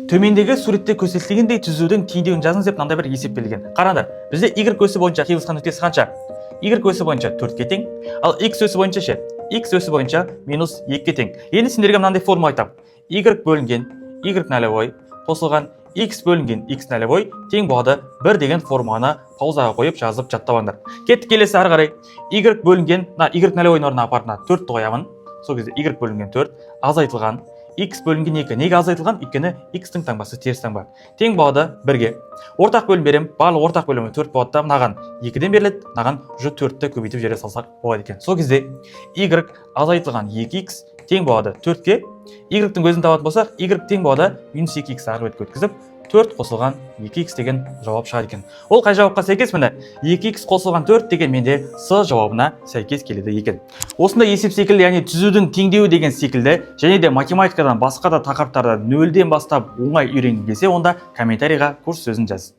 Төмендегі суретте көрсетілгендей түзудің теңдеуін жазыңыз деп мынандай бір есеп берілген. Қараңдар, бізде y өсі бойынша қиылысқан нүктесі қанша? Y өсі бойынша 4-ке тең, ал x өсі бойынша ше? X өсі бойынша минус 2-ке тең. Енді сендерге мынандай формула айтамын. Y бөлінген y нөлевой қосылған x бөлінген x нөлевой тең болады 1 деген формуланы паузаға қойып жазып жаттап алыңдар. Кеттік келесі ары қарай. Y бөлінген, y нөлевойдың орнына апарына 4 қоямын. Сол кезде y бөлінген 4 азайтылған x бөлінген 2. Неге азайтылған? Өйткені x-тің таңбасы теріс таңба. Тең болады 1-ге. Ортақ бөлім берем. Барлық ортақ бөлімі 4 болады да, мынаған 2-ден беріледі, мынаған уже 4-ті көбейтіп жерге салсақ болады екен. Сол кезде y азайтылған 2x тең болады 4-ке. Y-тің өзін табатын болсақ, y тең болады минус 2x ары бетке өткізіп 4 қосылған 2x деген жауап шығады екен. Ол қай жауапқа сәйкес? Міне 2x қосылған 4 деген менде С жауабына сәйкес келеді екен. Осындай есеп секілді, яғни түзудің теңдеуі деген секілді, және де математикадан басқа да тақырыптарда нөлден бастап оңай үйренгің келсе, онда комментарийға курс сөзін жаз.